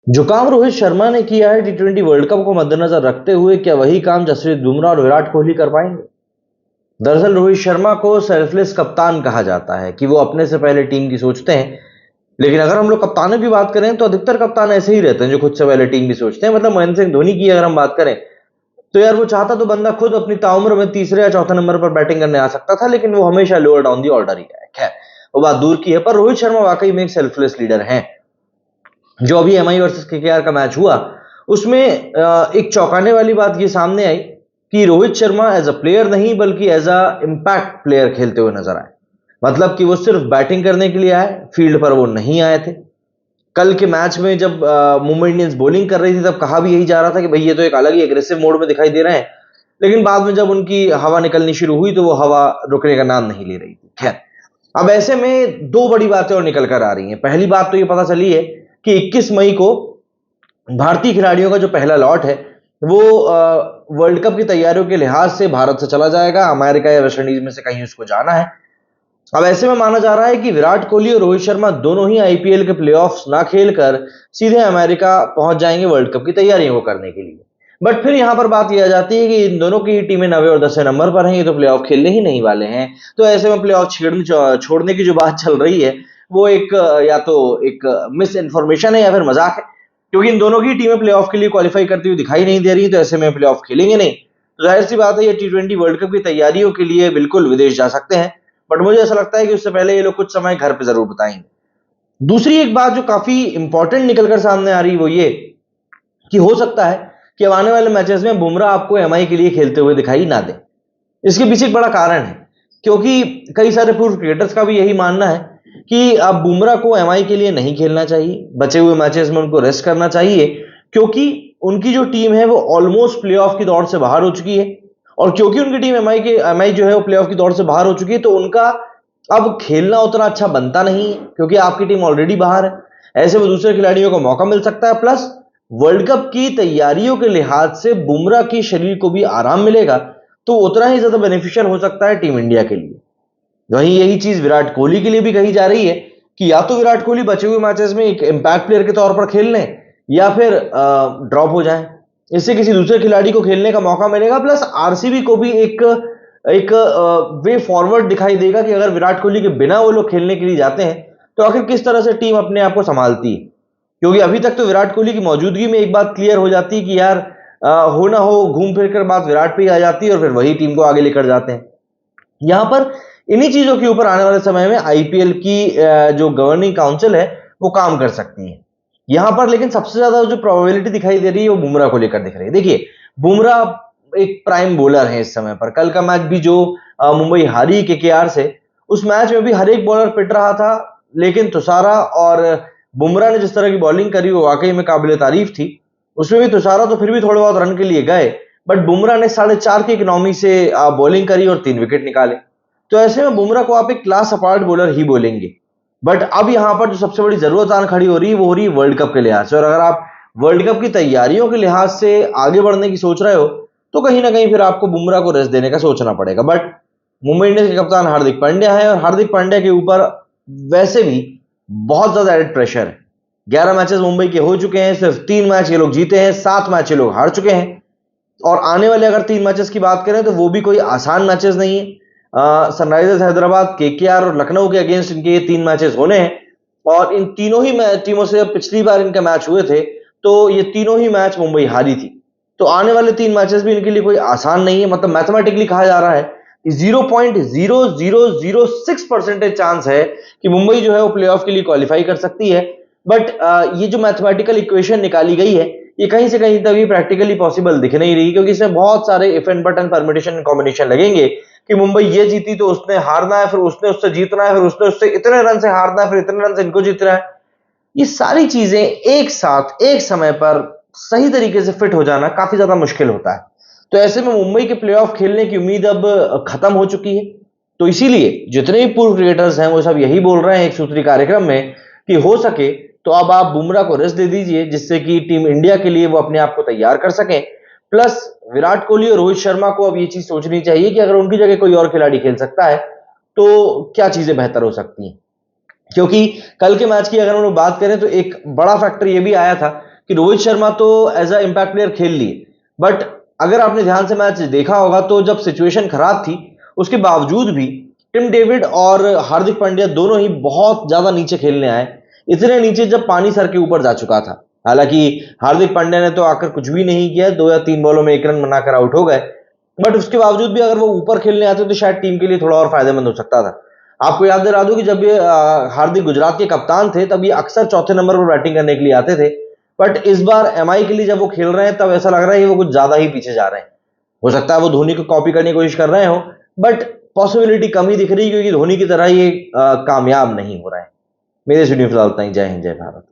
जो काम रोहित शर्मा ने किया है टी20 वर्ल्ड कप को मद्देनजर रखते हुए, क्या वही काम जसप्रीत बुमराह और विराट कोहली कर पाएंगे? दरअसल रोहित शर्मा को सेल्फलेस कप्तान कहा जाता है कि वो अपने से पहले टीम की सोचते हैं। लेकिन अगर हम लोग कप्तानों की बात करें तो अधिकतर कप्तान ऐसे ही रहते हैं जो खुद से पहले टीम की सोचते हैं। मतलब महेंद्र सिंह धोनी की अगर हम बात करें तो यार वो चाहता तो बंदा खुद अपनी ताउम्र में तीसरे या चौथे नंबर पर बैटिंग करने आ सकता था, लेकिन वो हमेशा लोअर डाउन दी ऑर्डर ही है। खैर, वो बात दूर की है, पर रोहित शर्मा वाकई में एक सेल्फलेस लीडर हैं। जो अभी एमआई वर्सेस केकेआर का मैच हुआ उसमें एक चौंकाने वाली बात ये सामने आई कि Rohit Sharma as a player नहीं बल्कि एज अ इम्पैक्ट प्लेयर खेलते हुए नजर आए। मतलब कि वो सिर्फ बैटिंग करने के लिए आए, फील्ड पर वो नहीं आए थे। कल के मैच में जब मुंबई इंडियंस बॉलिंग कर रही थी तब कहा भी यही जा रहा था कि भाई ये तो एक अलग ही एग्रेसिव मोड में दिखाई दे रहे हैं। लेकिन बाद में जब उनकी हवा निकलनी शुरू हुई तो वो हवा रुकने का नाम नहीं ले रही थी। खैर, अब ऐसे में दो बड़ी बातें और निकल कर आ रही हैं। पहली बात तो ये पता चली है कि 21 मई को भारतीय खिलाड़ियों का जो पहला लॉट है वो वर्ल्ड कप की तैयारियों के लिहाज से भारत से चला जाएगा। अमेरिका या वेस्ट इंडीज में से कहीं उसको जाना है। अब ऐसे में माना जा रहा है कि विराट कोहली और रोहित शर्मा दोनों ही आईपीएल के प्लेऑफ्स ना खेलकर सीधे अमेरिका पहुंच जाएंगे वर्ल्ड कप की तैयारियों को करने के लिए। बट फिर यहां पर बात यह आ जाती है कि इन दोनों की टीमें 9वें और 10वें नंबर पर हैं, ये तो प्लेऑफ खेलने ही नहीं वाले हैं। तो ऐसे में प्लेऑफ छोड़ने की जो बात चल रही है वो एक या तो एक मिस इन्फॉर्मेशन है या फिर मजाक है, क्योंकि इन दोनों की टीमें प्लेऑफ के लिए क्वालिफाई करती हुई दिखाई नहीं दे रही। तो ऐसे में प्लेऑफ खेलेंगे नहीं, तो जाहिर सी बात है ये टी20 वर्ल्ड कप की तैयारियों के लिए बिल्कुल विदेश जा सकते हैं। बट मुझे ऐसा लगता है कि उससे पहले ये लोग कुछ समय घर पे जरूर बताएंगे। दूसरी एक बात जो काफी इंपॉर्टेंट निकलकर सामने आ रही है वो ये कि हो सकता है कि अब आने वाले मैचेस में बुमराह आपको एमआई के लिए खेलते हुए दिखाई ना दे। इसके पीछे एक बड़ा कारण है, क्योंकि कई सारे पूर्व क्रिकेटर्स का भी यही मानना है कि अब बुमराह को एमआई के लिए नहीं खेलना चाहिए, बचे हुए मैचेस में उनको रेस्ट करना चाहिए, क्योंकि उनकी जो टीम है वो ऑलमोस्ट प्लेऑफ की दौड़ से बाहर हो चुकी है। और क्योंकि उनकी टीम एमआई जो है वो प्लेऑफ की दौड़ से बाहर हो चुकी है तो उनका अब खेलना उतना अच्छा बनता नहीं है, क्योंकि आपकी टीम ऑलरेडी बाहर है। ऐसे में दूसरे खिलाड़ियों को मौका मिल सकता है, प्लस वर्ल्ड कप की तैयारियों के लिहाज से बुमराह की शरीर को भी आराम मिलेगा, तो उतना ही ज्यादा बेनिफिशियल हो सकता है टीम इंडिया के लिए। वहीं यही चीज विराट कोहली के लिए भी कही जा रही है कि या तो विराट कोहली बचे हुए मैचेस में एक इम्पैक्ट प्लेयर के तौर पर खेल लें या फिर ड्रॉप हो जाएं। इससे किसी दूसरे खिलाड़ी को खेलने का मौका मिलेगा, प्लस आरसीबी को भी एक एक वे फॉरवर्ड दिखाई देगा कि अगर विराट कोहली के बिना वो लोग खेलने के लिए जाते हैं तो आखिर किस तरह से टीम अपने आप को संभालती है। क्योंकि अभी तक तो विराट कोहली की मौजूदगी में एक बात क्लियर हो जाती है कि यार हो ना हो घूम फिर कर बात विराट पे ही आ जाती है और फिर वही टीम को आगे लेकर जाते हैं। यहां पर इन्हीं चीजों के ऊपर आने वाले समय में आईपीएल की जो गवर्निंग काउंसिल है वो काम कर सकती है। यहां पर लेकिन सबसे ज्यादा जो प्रोबेबिलिटी दिखाई दे रही है वो बुमराह को लेकर दिख रही है। देखिए, बुमराह एक प्राइम बॉलर है इस समय पर। कल का मैच भी जो मुंबई हारी केकेआर से, उस मैच में भी हर एक बॉलर पिट रहा था, लेकिन तुषारा और बुमराह ने जिस तरह की बॉलिंग करी वो वाकई में काबिल तारीफ थी। उसमें भी तुषारा तो फिर भी थोड़े बहुत रन के लिए गए, बट बुमराह ने 4.5 की इकोनॉमी से बॉलिंग करी और 3 विकेट निकाले। तो ऐसे में बुमराह को आप एक क्लास अपार्ट बॉलर ही बोलेंगे। बट अब यहां पर जो सबसे बड़ी जरूरत आन खड़ी हो रही है वो हो रही है वर्ल्ड कप के लिहाज से। और अगर आप वर्ल्ड कप की तैयारियों के लिहाज से आगे बढ़ने की सोच रहे हो तो कहीं ना कहीं फिर आपको बुमराह को रेस्ट देने का सोचना पड़ेगा। बट मुंबई इंडियंस के कप्तान हार्दिक पांड्या है और हार्दिक पांड्या के ऊपर वैसे भी बहुत ज्यादा एडेड प्रेशर है। 11 मैचेस मुंबई के हो चुके हैं, सिर्फ 3 मैच ये लोग जीते हैं, 7 मैच ये लोग हार चुके हैं। और आने वाले अगर 3 मैचेस की बात करें तो वो भी कोई आसान मैचेस नहीं है। सनराइजर्स हैदराबाद, केकेआर और लखनऊ के अगेंस्ट इनके ये 3 मैचेस होने हैं। और इन तीनों ही टीमों से पिछली बार इनका मैच हुए थे तो ये तीनों ही मैच मुंबई हारी थी। तो आने वाले 3 मैचेस भी इनके लिए कोई आसान नहीं है। मतलब मैथमेटिकली कहा जा रहा है कि 0.0006% चांस है कि मुंबई जो है वो प्लेऑफ के लिए क्वालिफाई कर सकती है। बट ये जो मैथमेटिकल इक्वेशन निकाली गई है ये कहीं से कहीं तक भी प्रैक्टिकली पॉसिबल दिख नहीं रही, क्योंकि इसमें बहुत सारे if and but and permutation combination लगेंगे कि मुंबई ये जीती तो उसने हारना है, फिर उसने उससे जीतना है, फिर उसने उससे इतने रन से हारना है, फिर इतने रन से इनको जीतना है। ये सारी चीजें एक साथ एक समय पर सही तरीके से फिट हो जाना काफी ज्यादा मुश्किल होता है। तो ऐसे में मुंबई के प्लेऑफ खेलने की उम्मीद अब खत्म हो चुकी है। तो इसीलिए जितने भी पूर्व क्रिकेटर्स हैं वो सब यही बोल रहे हैं एक सूत्री कार्यक्रम में कि हो सके तो अब आप बुमराह को रेस्ट दे दीजिए, जिससे कि टीम इंडिया के लिए वो अपने आप को तैयार कर सकें। प्लस विराट कोहली और रोहित शर्मा को अब ये चीज सोचनी चाहिए कि अगर उनकी जगह कोई और खिलाड़ी खेल सकता है तो क्या चीजें बेहतर हो सकती हैं। क्योंकि कल के मैच की अगर हम लोग बात करें तो एक बड़ा फैक्टर ये भी आया था कि रोहित शर्मा तो एज अ इम्पैक्ट प्लेयर खेल लिए, बट अगर आपने ध्यान से मैच देखा होगा तो जब सिचुएशन खराब थी उसके बावजूद भी टिम डेविड और हार्दिक पांड्या दोनों ही बहुत ज्यादा नीचे खेलने आए, इतने नीचे जब पानी सर के ऊपर जा चुका था। हालांकि हार्दिक पांड्या ने तो आकर कुछ भी नहीं किया, 2 या 3 बॉलों में 1 रन बनाकर आउट हो गए, बट उसके बावजूद भी अगर वो ऊपर खेलने आते तो शायद टीम के लिए थोड़ा और फायदेमंद हो सकता था। आपको याद दिला दूं कि जब ये हार्दिक गुजरात के कप्तान थे तब ये अक्सर चौथे नंबर पर बैटिंग करने के लिए आते थे, बट इस बार एमआई के लिए जब वो खेल रहे हैं तब ऐसा लग रहा है कि वो कुछ ज्यादा ही पीछे जा रहे हैं। हो सकता है वो धोनी को कॉपी करने की कोशिश कर रहे हो, बट पॉसिबिलिटी कम ही दिख रही है क्योंकि धोनी की तरह ये कामयाब नहीं हो रहा है। मेरे स्टूडियो फिलहाल इतना ही। जय हिंद, जय भारत।